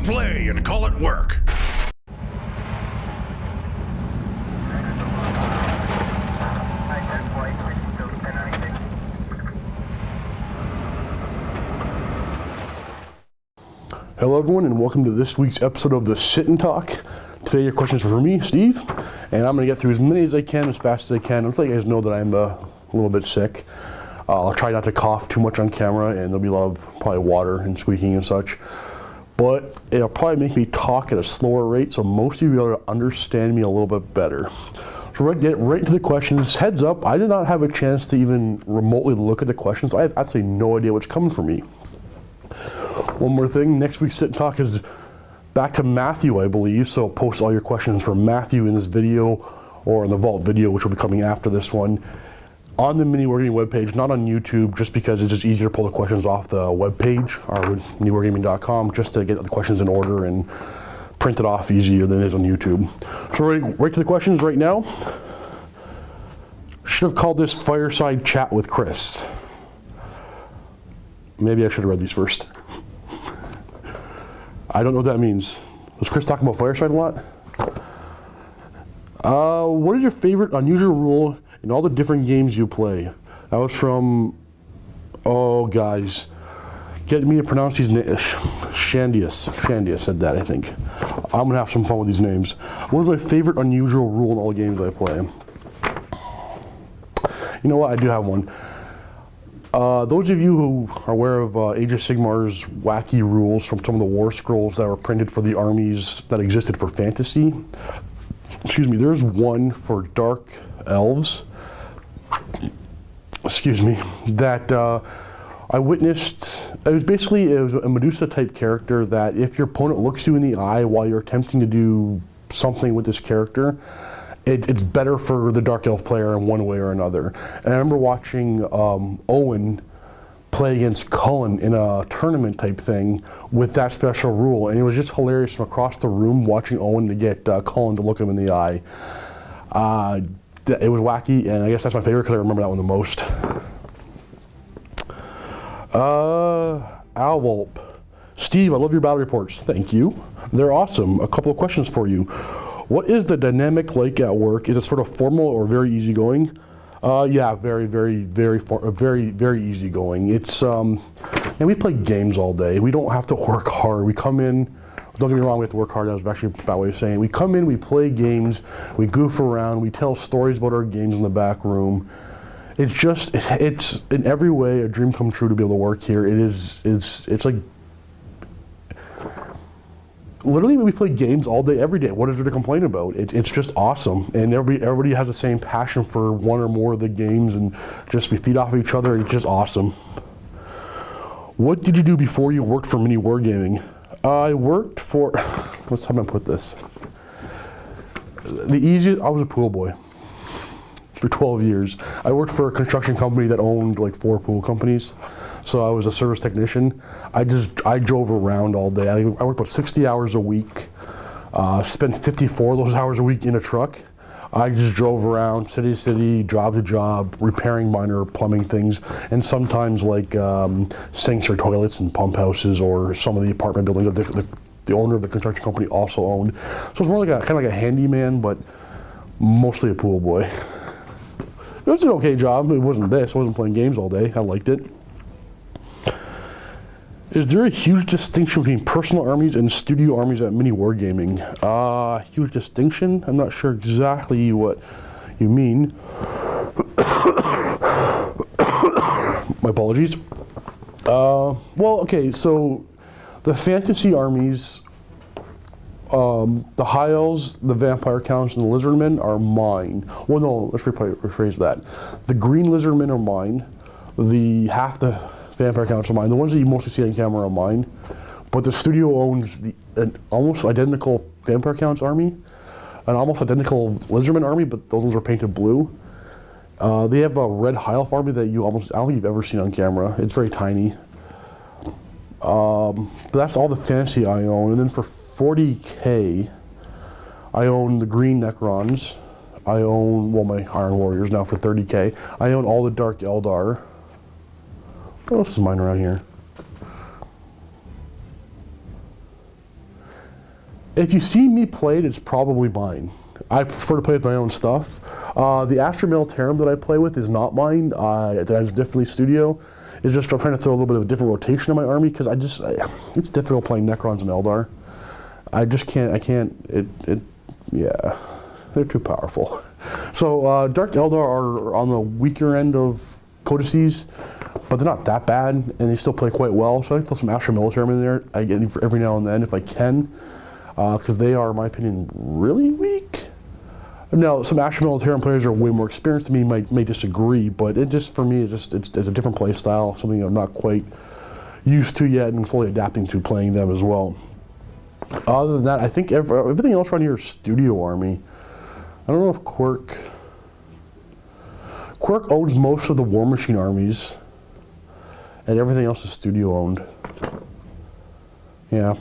it play and call it work. Hello everyone, and welcome to this week's episode of the Sit and Talk. Today your questions are for me, Steve, and I'm going to get through as many as I can, as fast as I can. I'll let you guys know that I'm a little bit sick. I'll try not to cough too much on camera, and there'll be a lot of probably water and squeaking and such. But it'll probably make me talk at a slower rate, so most of you will be able to understand me a little bit better. So we're going to get right into the questions. Heads up, I did not have a chance to even remotely look at the questions. I have absolutely no idea what's coming for me. One more thing, next week's Sit and Talk is back to Matthew, I believe, so post all your questions for Matthew in this video or in the Vault video, which will be coming after this one, on the MiniWarGaming webpage, not on YouTube, just because it's just easier to pull the questions off the webpage, or MiniWarGaming.com, just to get the questions in order and print it off easier than it is on YouTube. So right to the questions right now. Should have called this Fireside Chat with Chris. Maybe I should have read these first. I don't know what that means. Was Chris talking about Fireside a lot? What is your favorite unusual rule in all the different games you play? That was from, oh guys, get me to pronounce these names. Shandius said that, I think. I'm gonna have some fun with these names. What is my favorite unusual rule in all the games that I play? You know what, I do have one. Those of you who are aware of Age of Sigmar's wacky rules from some of the war scrolls that were printed for the armies that existed for fantasy, excuse me, there's one for dark elves, excuse me, that I witnessed. It was a Medusa type character that if your opponent looks you in the eye while you're attempting to do something with this character, it's better for the Dark Elf player in one way or another. And I remember watching Owen play against Cullen in a tournament type thing with that special rule, and it was just hilarious from across the room watching Owen to get Cullen to look him in the eye. It was wacky, and I guess that's my favorite because I remember that one the most. Alvolp. Steve, I love your battle reports. Thank you. They're awesome. A couple of questions for you. What is the dynamic like at work? Is it sort of formal or very easygoing? Yeah, very easygoing. It's, and we play games all day. We don't have to work hard. We come in, don't get me wrong, we have to work hard. That was actually a bad way of saying it. We come in, we play games, we goof around, we tell stories about our games in the back room. It's just, it's in every way a dream come true to be able to work here. It's like, literally, we play games all day, every day. What is there to complain about? It's just awesome, and everybody has the same passion for one or more of the games, and just we feed off of each other. It's just awesome. What did you do before you worked for MiniWarGaming? I worked for, let's how do I put this? I was a pool boy for 12 years. I worked for a construction company that owned like 4 pool companies. So I was a service technician. I drove around all day. I worked about 60 hours a week. Spent 54 of those hours a week in a truck. I just drove around city to city, job to job, repairing minor plumbing things, and sometimes like sinks or toilets and pump houses, or some of the apartment buildings that the owner of the construction company also owned. So it's more like kind of like a handyman, but mostly a pool boy. It was an okay job. It wasn't this. I wasn't playing games all day. I liked it. Is there a huge distinction between personal armies and studio armies at MiniWarGaming? Huge distinction? I'm not sure exactly what you mean. My apologies. Well, okay, so the fantasy armies, the High Elves, the Vampire Counts, and the Lizardmen are mine. Well, no, let's rephrase that. The Green Lizardmen are mine. Half the Vampire Counts are mine. The ones that you mostly see on camera are mine. But the studio owns an almost identical Vampire Counts army, an almost identical Lizardman army, but those ones are painted blue. They have a red High Elf army that I don't think you've ever seen on camera. It's very tiny. But that's all the fantasy I own. And then for 40K, I own the Green Necrons. I own, well, my Iron Warriors now for 30K. I own all the Dark Eldar. What else is mine around here? If you see me play it, it's probably mine. I prefer to play with my own stuff. The Astra Militarum that I play with is not mine. That is definitely studio. It's just I'm trying to throw a little bit of a different rotation in my army because it's difficult playing Necrons and Eldar. I just can't. Yeah, they're too powerful. So Dark Eldar are on the weaker end of codices, but they're not that bad, and they still play quite well. So I like to throw some Astra Militarum in there. I get every now and then if I can, because they are, in my opinion, really weak. Now, some Astra Militarum players are way more experienced than me, may disagree, but it just, for me, it's a different play style, something I'm not quite used to yet, and I'm slowly adapting to playing them as well. Other than that, I think everything else around here is studio army. I don't know if Quirk owns most of the War Machine armies, and everything else is studio owned. Yeah.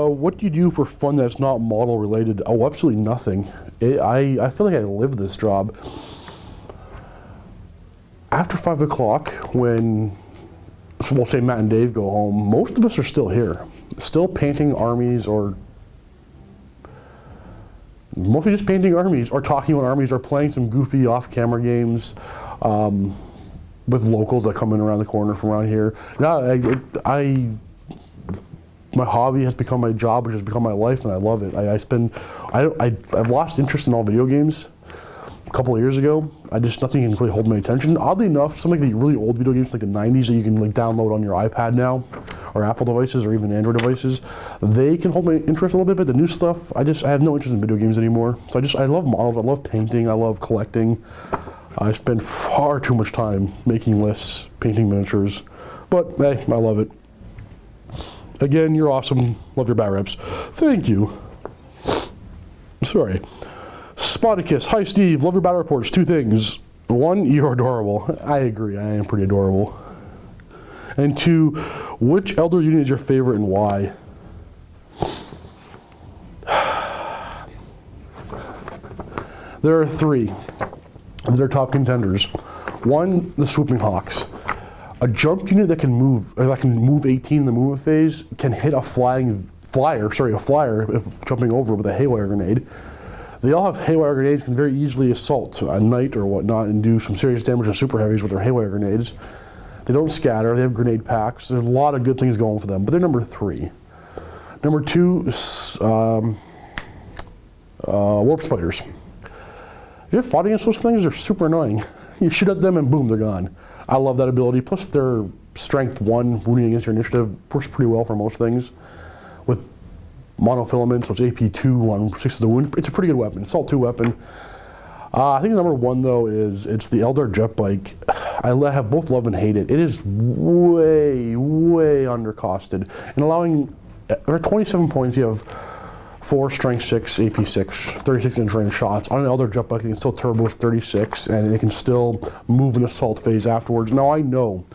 What do you do for fun that's not model related? Oh, absolutely nothing. I feel like I live this job. After 5 o'clock, when, we'll say Matt and Dave go home, most of us are still here. Still painting armies, or mostly just painting armies, or talking about armies, or playing some goofy off-camera games with locals that come in around the corner from around here. No, my hobby has become my job, which has become my life, and I love it. I've lost interest in all video games a couple of years ago. Nothing can really hold my attention. Oddly enough, some of the really old video games, like the 90s, that you can like download on your iPad now, or Apple devices, or even Android devices, they can hold my interest a little bit, but the new stuff, I have no interest in video games anymore. So I love models, I love painting, I love collecting. I spend far too much time making lists, painting miniatures, but hey, I love it. Again, you're awesome. Love your bat reps. Thank you. Sorry. Spoticus. Hi, Steve. Love your battle reports. 2 things. 1, you're adorable. I agree. I am pretty adorable. And 2, which Elder unit is your favorite and why? There are 3. They're top contenders. 1, the Swooping Hawks. A jump unit that can move 18 in the movement phase can hit a flyer if jumping over with a haywire grenade. They all have haywire grenades, can very easily assault a knight or whatnot and do some serious damage to super heavies with their haywire grenades. They don't scatter, they have grenade packs. There's a lot of good things going for them, but they're number 3. Number 2 is warp spiders. If you have fought against those things, they're super annoying. You shoot at them and boom, they're gone. I love that ability. Plus their strength 1, wounding against your initiative, works pretty well for most things. With monofilament, so it's AP 2 on 6 of the wound. It's a pretty good weapon. Assault 2 weapon. I think number 1 though it's the Eldar jet bike. I have both love and hate it. It is way undercosted. And allowing, there are 27 points, you have 4 strength 6, AP 6, 36 inch range shots. On an Elder jet bike, it can still turbos 36, and it can still move an assault phase afterwards. Now I know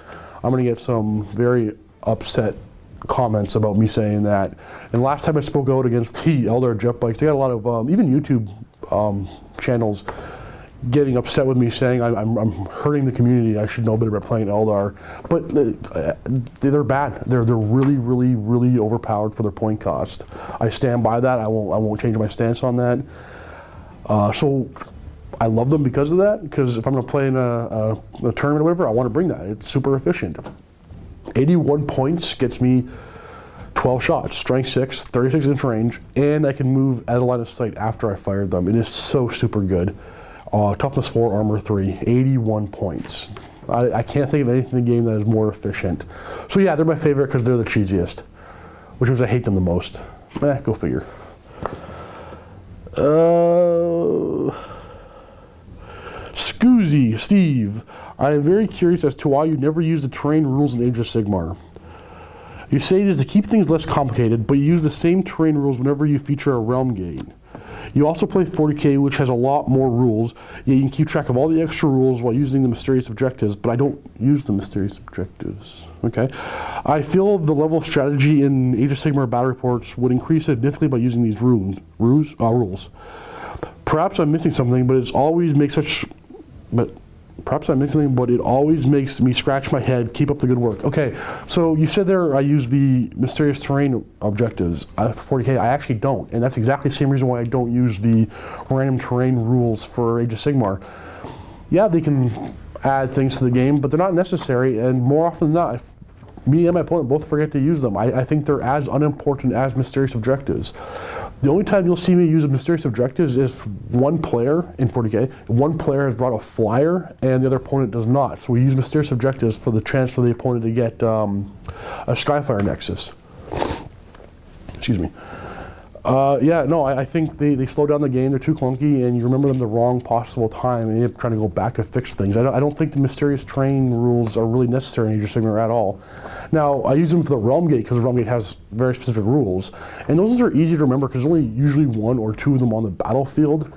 I'm gonna get some very upset comments about me saying that. And last time I spoke out against the Elder jet bikes, they got a lot of, even YouTube channels getting upset with me saying I'm hurting the community. I should know better about playing Eldar, but they're bad. They're really overpowered for their point cost. I stand by that. I won't change my stance on that. So I love them because of that. Because if I'm going to play in a tournament or whatever, I want to bring that. It's super efficient. 81 points gets me 12 shots, strength 6, 36 inch range, and I can move at a line of sight after I fired them. It is so super good. Toughness 4, armor 3, 81 points. I can't think of anything in the game that is more efficient. So yeah, they're my favorite because they're the cheesiest, which means I hate them the most. Go figure. Scoozy, Steve, I am very curious as to why you never use the terrain rules in Age of Sigmar. You say it is to keep things less complicated, but you use the same terrain rules whenever you feature a realm gain. You also play 40k, which has a lot more rules, yet you can keep track of all the extra rules while using the mysterious objectives, but I don't use the mysterious objectives. Okay. I feel the level of strategy in Age of Sigmar battle reports would increase significantly by using these rules. Perhaps I'm missing something, but Perhaps I'm missing something, but it always makes me scratch my head. Keep up the good work. Okay, so you said there I use the mysterious terrain objectives for 40K. I actually don't, and that's exactly the same reason why I don't use the random terrain rules for Age of Sigmar. Yeah, they can add things to the game, but they're not necessary, and more often than not, me and my opponent both forget to use them. I think they're as unimportant as mysterious objectives. The only time you'll see me use mysterious objectives is one player in 40K. One player has brought a flyer and the other opponent does not. So we use mysterious objectives for the chance for the opponent to get a Skyfire Nexus. Excuse me. Yeah, no, I think they slow down the game. They're too clunky, and you remember them the wrong possible time, and you end up trying to go back to fix things. I don't think the mysterious terrain rules are really necessary in Age of Sigmar at all. Now, I use them for the Realm Gate because the Realm Gate has very specific rules, and those are easy to remember because there's only usually one or two of them on the battlefield,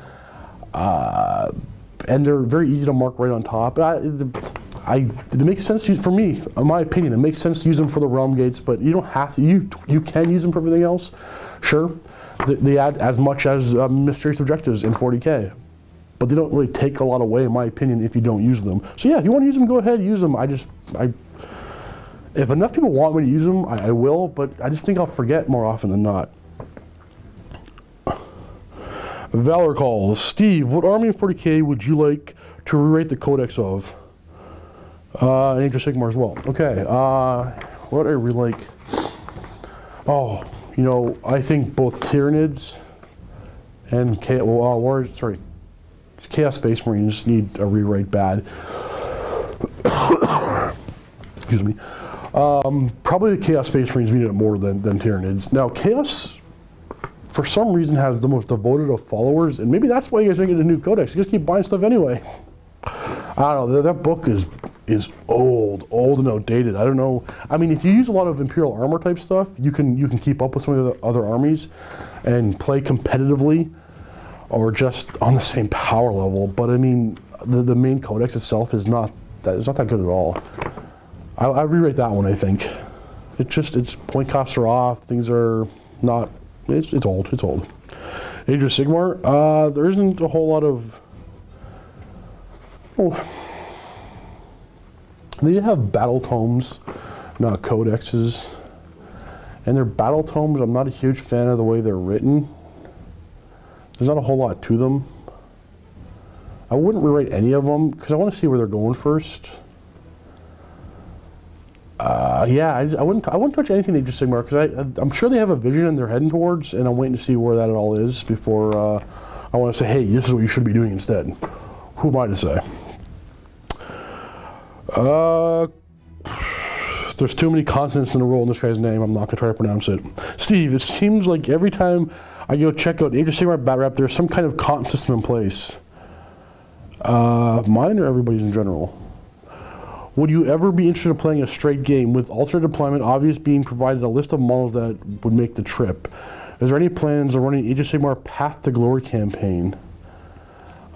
and they're very easy to mark right on top. It makes sense for me, in my opinion. It makes sense to use them for the Realm Gates, but you don't have to. You can use them for everything else, sure. They add as much as mysterious objectives in 40K, but they don't really take a lot away, in my opinion, if you don't use them. So yeah, if you want to use them, go ahead, use them. If enough people want me to use them, I will, but I just think I'll forget more often than not. Valor calls. Steve, what army in 40K would you like to rewrite the codex of? Age of Sigmar as well. Okay, what do I really like? Oh, you know, I think both Tyranids and Chaos Space Marines need a rewrite bad. Excuse me. Probably the Chaos Space Marines need it more than Tyranids. Now, Chaos, for some reason, has the most devoted of followers, and maybe that's why you guys don't get a new codex. You just keep buying stuff anyway. I don't know. That book is old and outdated. I don't know. I mean, if you use a lot of Imperial armor type stuff, you can keep up with some of the other armies and play competitively or just on the same power level. But I mean, the main codex itself is not that good at all. I rewrite that one. I think its point costs are off. Things are not. It's old. It's old. Age of Sigmar. There isn't a whole lot of. Well, they have battle tomes, not codexes. And their battle tomes, I'm not a huge fan of the way they're written. There's not a whole lot to them. I wouldn't rewrite any of them because I want to see where they're going first. Yeah, I wouldn't touch anything Age of Sigmar because I'm sure they have a vision and they're heading towards, and I'm waiting to see where that all is before I want to say, hey, this is what you should be doing instead. Who am I to say? There's too many consonants in a row in this guy's name. I'm not going to try to pronounce it. Steve, it seems like every time I go check out Age of Sigmar Bat Rep, there's some kind of comp system in place. Mine or everybody's in general? Would you ever be interested in playing a straight game with alternate deployment, obvious being provided a list of models that would make the trip? Is there any plans of running Age of Sigmar Path to Glory campaign?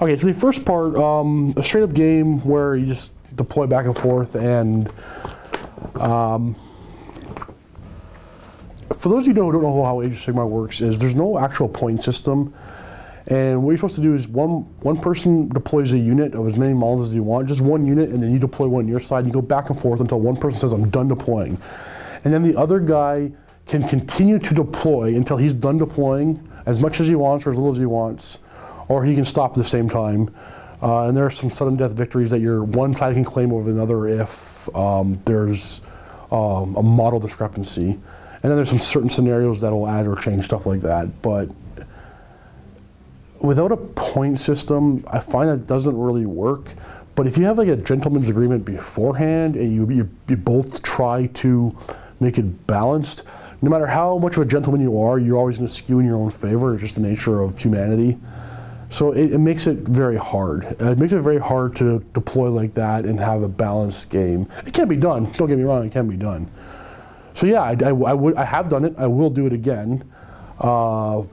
Okay, so the first part, a straight up game where you just deploy back and forth, and for those of you who don't know how Age of Sigmar works, is there's no actual point system, and what you're supposed to do is one person deploys a unit of as many models as you want, just one unit, and then you deploy one on your side, and you go back and forth until one person says, I'm done deploying. And then the other guy can continue to deploy until he's done deploying as much as he wants or as little as he wants, or he can stop at the same time. And there are some sudden death victories that your one side can claim over another if there's a model discrepancy. And then there's some certain scenarios that will add or change stuff like that. But without a point system, I find that doesn't really work. But if you have like a gentleman's agreement beforehand and you both try to make it balanced, no matter how much of a gentleman you are, you're always going to skew in your own favor. It's just the nature of humanity. So it makes it very hard. It makes it very hard to deploy like that and have a balanced game. It can be done. Don't get me wrong. It can be done. So yeah, I have done it. I will do it again. The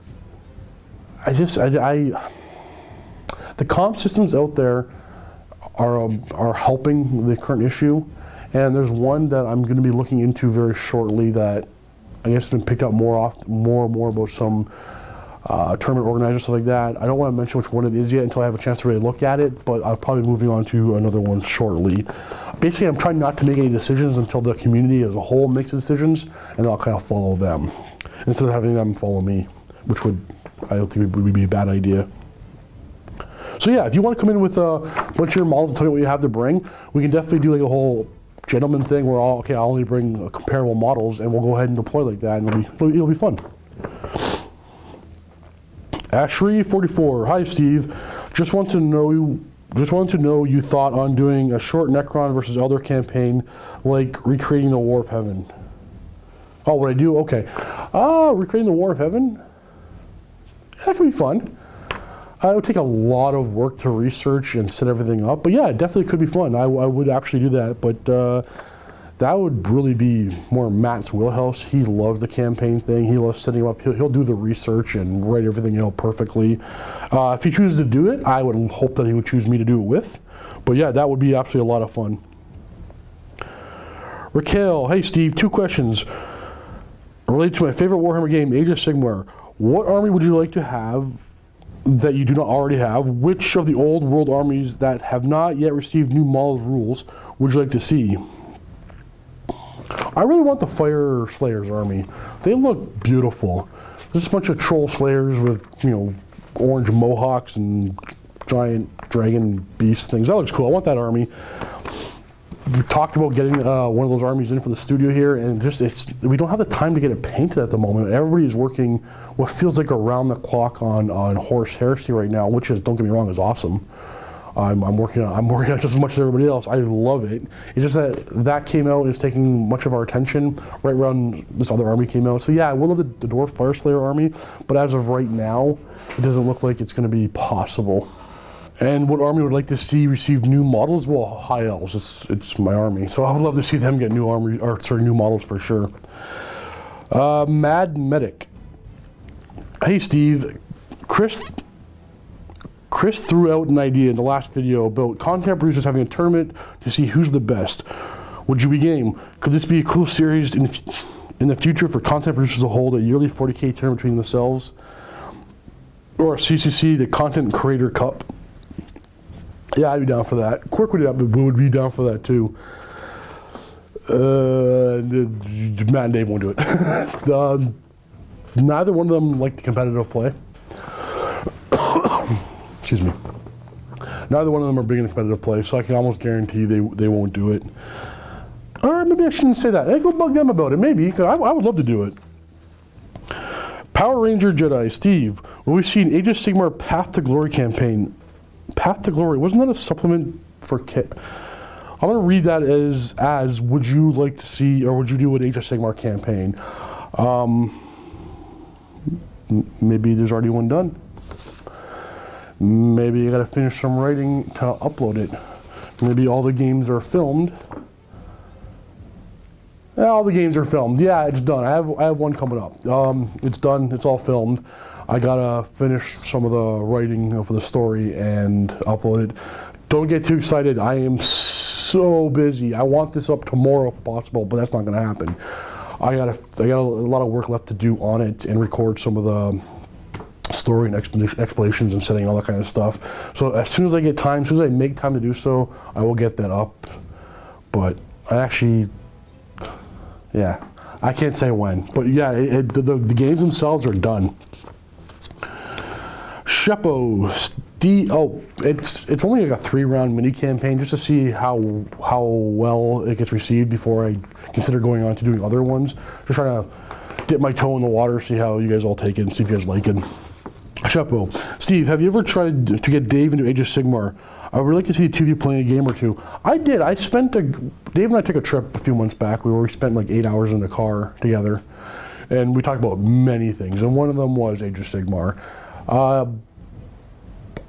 comp systems out there are helping the current issue, and there's one that I'm going to be looking into very shortly that I guess has been picked up more and more about some tournament organizer, stuff like that. I don't want to mention which one it is yet until I have a chance to really look at it, but I'll probably be moving on to another one shortly. Basically, I'm trying not to make any decisions until the community as a whole makes the decisions, and then I'll kind of follow them instead of having them follow me, which I don't think would be a bad idea. So yeah, if you want to come in with a bunch of your models and tell me what you have to bring, we can definitely do like a whole gentleman thing where I'll only bring comparable models, and we'll go ahead and deploy like that, and it'll be fun. Ashri44, hi Steve. Just wanted to know you thought on doing a short Necron versus Elder campaign, like recreating the War of Heaven. Oh, what I do? Okay. Recreating the War of Heaven? That could be fun. It would take a lot of work to research and set everything up, but yeah, it definitely could be fun. I would actually do that, but that would really be more Matt's wheelhouse. He loves the campaign thing. He loves setting up. He'll do the research and write everything out perfectly. If he chooses to do it, I would hope that he would choose me to do it with. But yeah, that would be absolutely a lot of fun. Raquel, hey Steve, 2 questions related to my favorite Warhammer game, Age of Sigmar. What army would you like to have that you do not already have? Which of the old world armies that have not yet received new models rules would you like to see? I really want the Fire Slayers army. They look beautiful. There's a bunch of troll slayers with, orange mohawks and giant dragon beast things. That looks cool. I want that army. We talked about getting one of those armies in for the studio here, and we don't have the time to get it painted at the moment. Everybody's working what feels like around the clock on Horus Heresy right now, which is, don't get me wrong, is awesome. I'm working on it just as much as everybody else. I love it. It's just that came out and is taking much of our attention right around this other army came out. So yeah, I will love the Dwarf Fire Slayer army, but as of right now, it doesn't look like it's going to be possible. And what army would like to see receive new models? Well, High Elves. It's my army, so I would love to see them get new models for sure. Mad Medic. Hey Steve, Chris threw out an idea in the last video about content producers having a tournament to see who's the best. Would you be game? Could this be a cool series in the future for content producers to hold a yearly 40K tournament between themselves? Or a CCC, the Content Creator Cup? Yeah, I'd be down for that. Quirk would be down for that too. Matt and Dave won't do it. Neither one of them like the competitive play. Excuse me. Neither one of them are big in competitive play, so I can almost guarantee they won't do it. Or maybe I shouldn't say that. I go bug them about it, maybe, because I would love to do it. Power Ranger Jedi, Steve, will we see an Age of Sigmar Path to Glory campaign? Path to Glory, wasn't that a supplement for kit? I'm going to read that as would you like to see, or would you do an Age of Sigmar campaign? Maybe there's already one done. Maybe you got to finish some writing to upload it. Maybe all the games are filmed. Yeah, all the games are filmed. Yeah, it's done. I have one coming up. It's done. It's all filmed. I gotta finish some of the writing for the story and upload it. Don't get too excited. I am so busy. I want this up tomorrow if possible, but that's not gonna happen. I got a lot of work left to do on it and record some of the story and explanations and setting all that kind of stuff. So as soon as I get time, as soon as I make time to do so, I will get that up. But I actually, yeah, I can't say when. But yeah, the games themselves are done. Shepo, it's only like a 3-round mini campaign just to see how well it gets received before I consider going on to doing other ones. Just trying to dip my toe in the water, see how you guys all take it, and see if you guys like it. Shepo, Steve, have you ever tried to get Dave into Age of Sigmar? I would like to see the two of you playing a game or two. I did. Dave and I took a trip a few months back. We spent like 8 hours in the car together, and we talked about many things, and one of them was Age of Sigmar.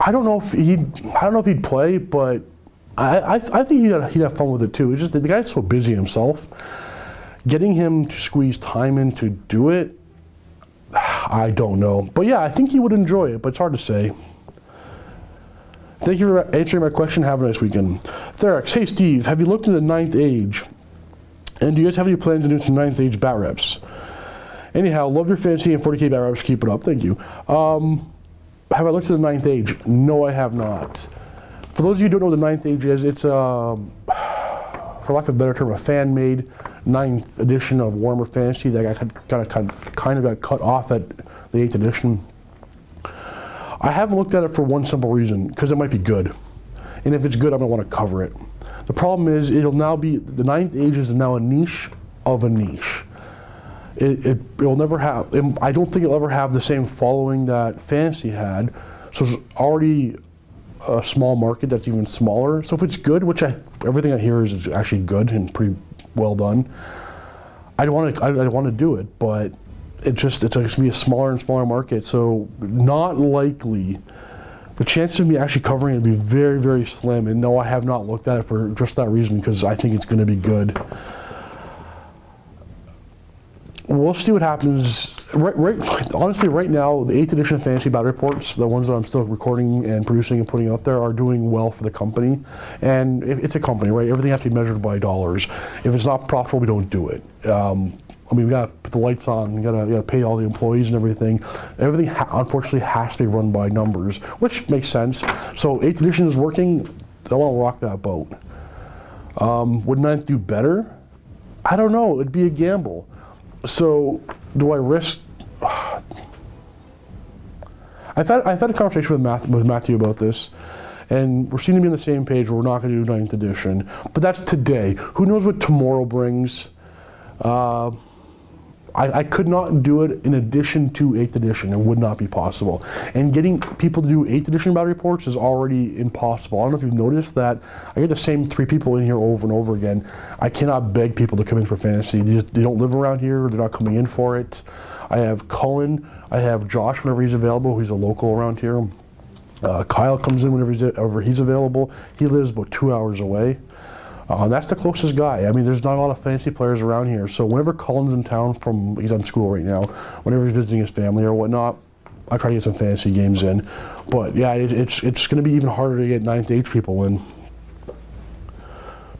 I don't know if he'd play, but I think he'd have fun with it too. It's just that the guy's so busy himself. Getting him to squeeze time in to do it, I don't know. But yeah, I think he would enjoy it, but it's hard to say. Thank you for answering my question. Have a nice weekend. Therex, hey Steve, have you looked into 9th Age? And do you guys have any plans to do some 9th Age bat reps? Anyhow, love your fantasy and 40K bat wraps. Keep it up. Thank you. Have I looked at the ninth age? No, I have not. For those of you who don't know what the ninth age is, it's for lack of a better term, a fan-made 9th edition of Warhammer Fantasy that kind of got cut off at the 8th edition. I haven't looked at it for one simple reason, because it might be good. And if it's good, I'm going to want to cover it. The problem is, it'll now be, the 9th age is now a niche of a niche. It'll never have, I don't think it'll ever have the same following that Fantasy had. So it's already a small market that's even smaller. So if it's good, which everything I hear is actually good and pretty well done, I want to do it, but it's going to be a smaller and smaller market. So not likely. The chances of me actually covering it would be very, very slim. And no, I have not looked at it for just that reason, because I think it's going to be good. We'll see what happens. Honestly, right now, the 8th edition of Fantasy Battle Reports, the ones that I'm still recording and producing and putting out there, are doing well for the company. And it's a company, right? Everything has to be measured by dollars. If it's not profitable, we don't do it. I mean, we got to put the lights on. We got to pay all the employees and everything. Everything, unfortunately, has to be run by numbers, which makes sense. So 8th edition is working. I want to rock that boat. Would 9th do better? I don't know. It'd be a gamble. So, do I risk? I've had a conversation with Matthew about this, and we're seem to be on the same page where we're not going to do 9th edition. But that's today. Who knows what tomorrow brings? I could not do it in addition to 8th edition. It would not be possible. And getting people to do 8th edition battle reports is already impossible. I don't know if you've noticed that. I get the same 3 people in here over and over again. I cannot beg people to come in for fantasy. They don't live around here. They're not coming in for it. I have Cullen. I have Josh whenever he's available. He's a local around here. Kyle comes in whenever he's available. He lives about 2 hours away. That's the closest guy. I mean, there's not a lot of fantasy players around here. So whenever Cullen's in town he's on school right now, whenever he's visiting his family or whatnot, I try to get some fantasy games in. But yeah, it's going to be even harder to get 9th age people in.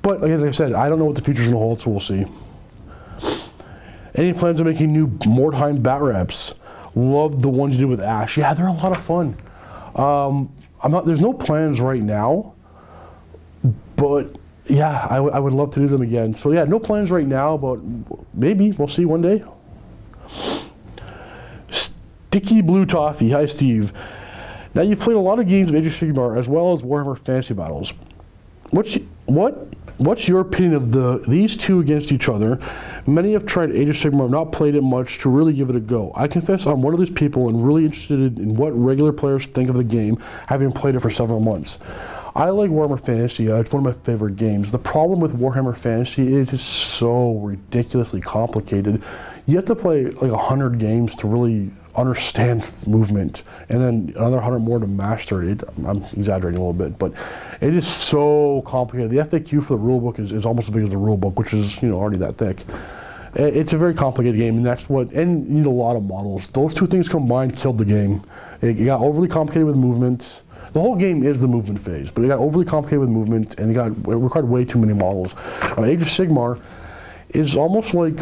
But like I said, I don't know what the future's going to hold, so we'll see. Any plans on making new Mordheim bat reps? Loved the ones you did with Ash. Yeah, they're a lot of fun. There's no plans right now, but yeah, I would love to do them again. So yeah, no plans right now, but maybe we'll see one day. Sticky Blue Toffee. Hi, Steve. Now you've played a lot of games of Age of Sigmar as well as Warhammer Fantasy Battles. What's your opinion of these two against each other? Many have tried Age of Sigmar, have not played it much to really give it a go. I confess I'm one of these people and really interested in what regular players think of the game, having played it for several months. I like Warhammer Fantasy. It's one of my favorite games. The problem with Warhammer Fantasy is it's so ridiculously complicated. You have to play like 100 games to really understand movement, and then another 100 more to master it. I'm exaggerating a little bit, but it is so complicated. The FAQ for the rulebook is almost as big as the rulebook, which is already that thick. It's a very complicated game, and you need a lot of models. Those two things combined killed the game. It got overly complicated with movement. The whole game is the movement phase, but it got overly complicated with movement, and it required way too many models. Age of Sigmar is almost like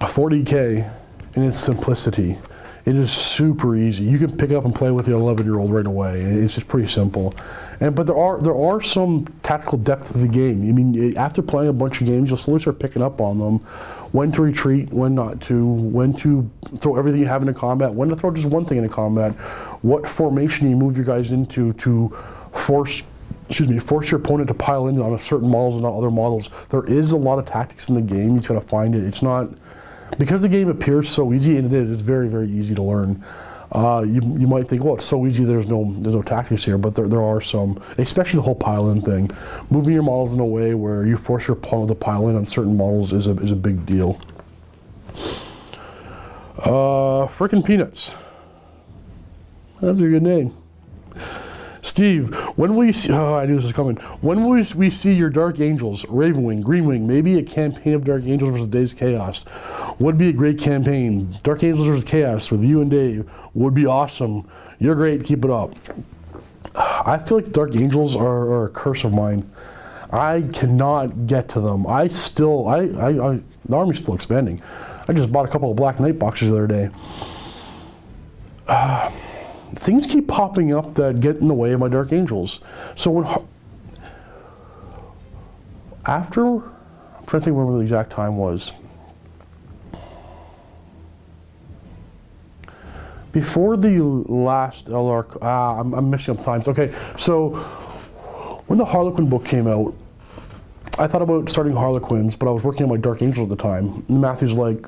a 40K in its simplicity. It is super easy. You can pick it up and play with your 11-year-old right away. It's just pretty simple. But there are some tactical depth to the game. I mean, after playing a bunch of games, you'll slowly start picking up on them. When to retreat, when not to, when to throw everything you have into combat, when to throw just one thing into combat, what formation you move your guys into to force your opponent to pile in on a certain models and not other models. There is a lot of tactics in the game. You just gotta find it. It's not, because the game appears so easy, and it is, it's very, very easy to learn. You might think, well, it's so easy, there's no tactics here, but there are some, especially the whole pile-in thing. Moving your models in a way where you force your opponent to pile in on certain models is a big deal. Frickin' Peanuts. That's a good name. Steve, when will you see, I knew this was coming. When will we see your Dark Angels, Ravenwing, Greenwing, maybe a campaign of Dark Angels versus Dave's Chaos? Would be a great campaign. Dark Angels versus Chaos with you and Dave would be awesome. You're great, keep it up. I feel like Dark Angels are a curse of mine. I cannot get to them. The army's still expanding. I just bought a couple of Black Knight boxes the other day. Things keep popping up that get in the way of my Dark Angels. So when I'm trying to think when the exact time was. Before the last LR, I'm missing up times. Okay, so when the Harlequin book came out, I thought about starting Harlequins, but I was working on my Dark Angels at the time. And Matthew's like,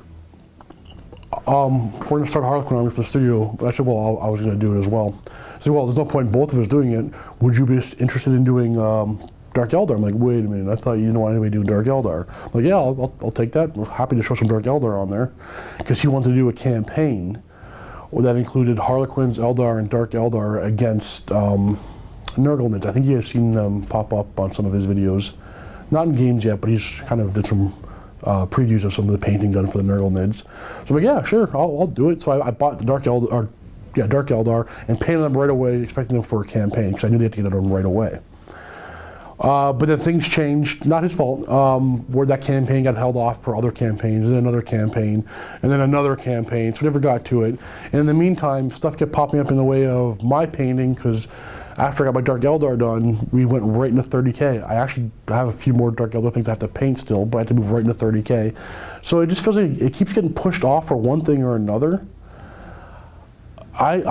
we're gonna start Harlequin Army for the studio. I said, well, I was gonna do it as well. I said, well, there's no point in both of us doing it. Would you be interested in doing Dark Eldar? I'm like, wait a minute, I thought you didn't want anybody doing Dark Eldar. I'm like, yeah, I'll take that. We're happy to show some Dark Eldar on there. Because he wanted to do a campaign that included Harlequins, Eldar, and Dark Eldar against Nurgle. I think he has seen them pop up on some of his videos. Not in games yet, but he's kind of did some previews of some of the painting done for the Nurgle Nids. So I'm like, yeah, sure, I'll do it. So I bought the Dark Eldar, and painted them right away, expecting them for a campaign, because I knew they had to get it done right away. But then things changed, not his fault, where that campaign got held off for other campaigns, and then another campaign, and then another campaign, so we never got to it. And in the meantime, stuff kept popping up in the way of my painting, because after I got my Dark Eldar done, we went right into 30K. I actually have a few more Dark Eldar things I have to paint still, but I have to move right into 30K. So it just feels like it keeps getting pushed off for one thing or another. It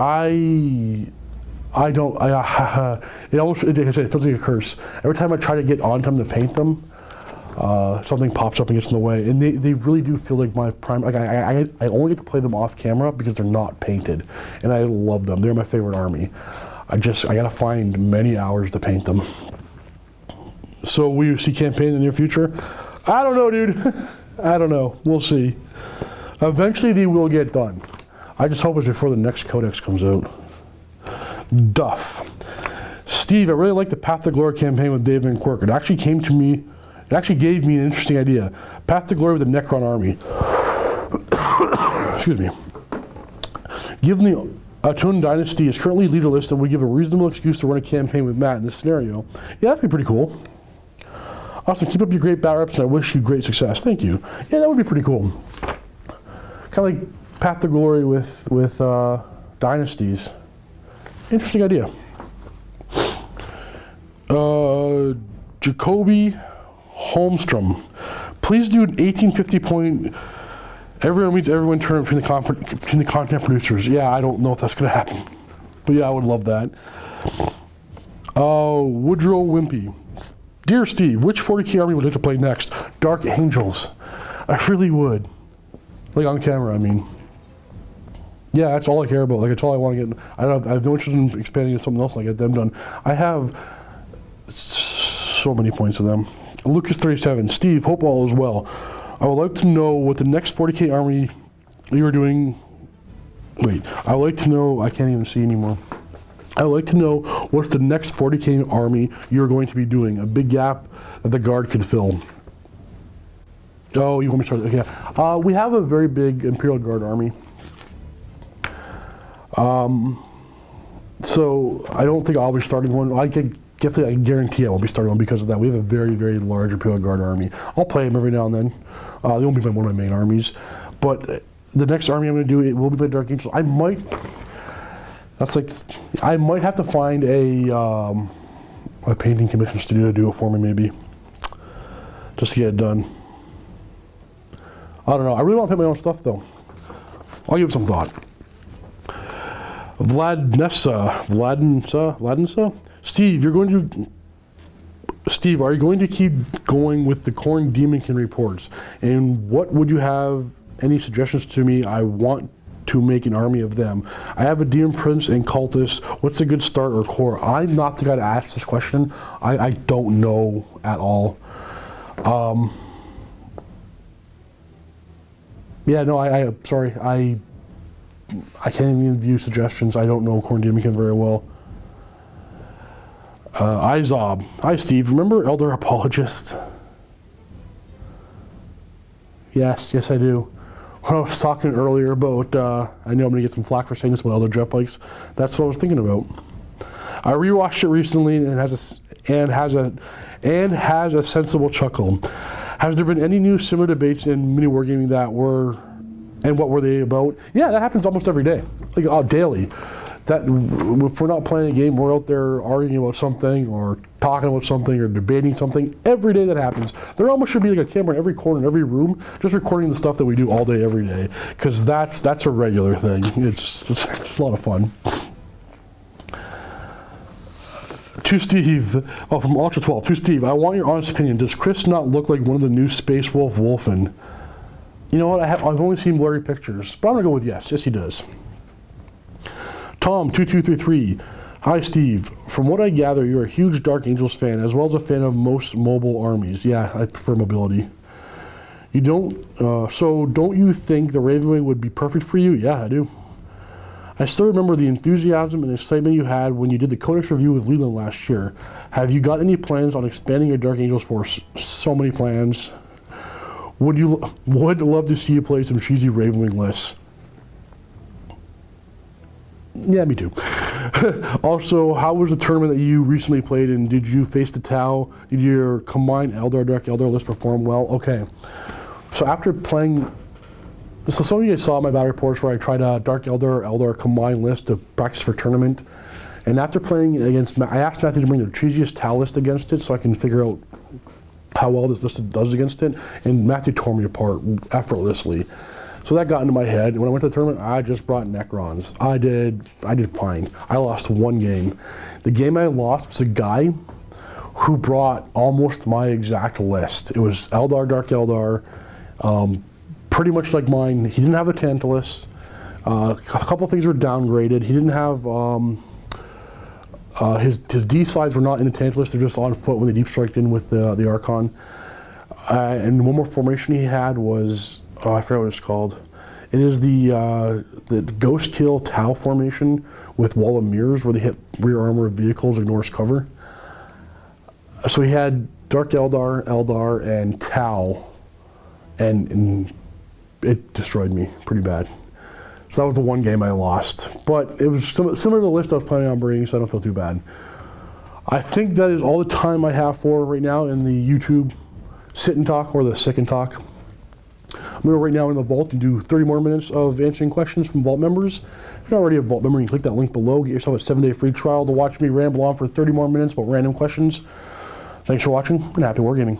almost, like I said, it feels like a curse. Every time I try to get on them to paint them, something pops up and gets in the way. And they really do feel like my prime, like I only get to play them off camera because they're not painted. And I love them, they're my favorite army. I gotta find many hours to paint them. So will you see campaign in the near future? I don't know, dude. I don't know, we'll see. Eventually they will get done. I just hope it's before the next codex comes out. Duff. Steve, I really like the Path to Glory campaign with Dave and Quirk. It actually gave me an interesting idea. Path to Glory with the Necron army. Excuse me. Given the Atun dynasty is currently leaderless, and would give a reasonable excuse to run a campaign with Matt in this scenario. Yeah, that'd be pretty cool. Awesome, keep up your great bat reps, and I wish you great success. Thank you. Yeah, that would be pretty cool. Kind of like Path to Glory with dynasties. Interesting idea. Jacoby Holmstrom. Please do an 1850 point everyone meets everyone turn between the content producers. Yeah, I don't know if that's going to happen. But yeah, I would love that. Woodrow Wimpy. Dear Steve, which 40K army would you like to play next? Dark Angels. I really would. Like on camera, I mean. Yeah, that's all I care about. Like, that's all I want to get. I have no interest in expanding into something else and I get them done. I have so many points of them. Lucas37, Steve, hope all is well. I would like to know what the next 40K army you are doing. Wait, I would like to know, I can't even see anymore. I would like to know what's the next 40K army you're going to be doing. A big gap that the Guard could fill. Oh, you want me to start? Okay. We have a very big Imperial Guard army. So I don't think I'll be starting one. I guarantee I won't be starting one because of that. We have a very, very large Imperial Guard army. I'll play them every now and then. They won't be one of my main armies. But the next army I'm going to do, it will be my Dark Angels. I might have to find a painting commission studio to do it for me, maybe. Just to get it done. I don't know. I really want to paint my own stuff, though. I'll give it some thought. Vladinsa? Steve, are you going to keep going with the Khorne Demonkin reports? And what would you have any suggestions to me? I want to make an army of them. I have a Demon Prince and Cultist. What's a good start or core? I'm not the guy to ask this question. I don't know at all. Yeah, no, I'm sorry. I can't even view suggestions. I don't know Khorne Demonkin very well. Izob. Hi, Steve. Remember Elder Apologist? Yes, I do. When I was talking earlier about, I know I'm going to get some flack for saying this about Elder Jet Bikes. That's what I was thinking about. I rewatched it recently and has a sensible chuckle. Has there been any new similar debates in MiniWarGaming that were, and what were they about? Yeah, that happens almost every day, like daily. That if we're not playing a game, we're out there arguing about something or talking about something or debating something. Every day that happens. There almost should be like a camera in every corner, in every room, just recording the stuff that we do all day, every day, because that's a regular thing. It's a lot of fun. To Steve, from Ultra 12. To Steve, I want your honest opinion. Does Chris not look like one of the new Space Wolf Wolfen? You know what? I've only seen blurry pictures, but I'm gonna go with yes. Yes, he does. Tom 2233. Hi Steve. From what I gather, you're a huge Dark Angels fan, as well as a fan of most mobile armies. Yeah, I prefer mobility. You don't. So don't you think the Ravenwing would be perfect for you? Yeah, I do. I still remember the enthusiasm and excitement you had when you did the Codex review with Leland last year. Have you got any plans on expanding your Dark Angels force? So many plans. Would love to see you play some cheesy Ravenwing lists. Yeah, me too. Also, how was the tournament that you recently played in? Did you face the Tau? Did your combined Eldar, Dark Eldar list perform well? Okay. So after playing, so some of you guys saw my battle reports where I tried a Dark Eldar, Eldar combined list to practice for tournament. And after playing against, I asked Matthew to bring the cheesiest Tau list against it so I can figure out how well this list does against it. And Matthew tore me apart effortlessly. So that got into my head, and when I went to the tournament, I just brought Necrons. I did fine. I lost one game. The game I lost was a guy who brought almost my exact list. It was Eldar, Dark Eldar, pretty much like mine. He didn't have the Tantalus. A couple things were downgraded. He didn't have, his D slides were not in the Tantalus, they're just on foot when they deep striked in with the Archon. And one more formation he had was, I forgot what it's called. It is the Ghost Kill Tau formation with Wall of Mirrors, where they hit rear armor of vehicles, ignores cover. So he had Dark Eldar, and Tau, and it destroyed me pretty bad. So that was the one game I lost. But it was similar to the list I was planning on bringing, so I don't feel too bad. I think that is all the time I have for right now in the YouTube sit and talk or the sick and talk. I'm going to go right now in the vault and do 30 more minutes of answering questions from vault members. If you're not already a vault member, you can click that link below. Get yourself a 7-day free trial to watch me ramble on for 30 more minutes about random questions. Thanks for watching, and happy wargaming.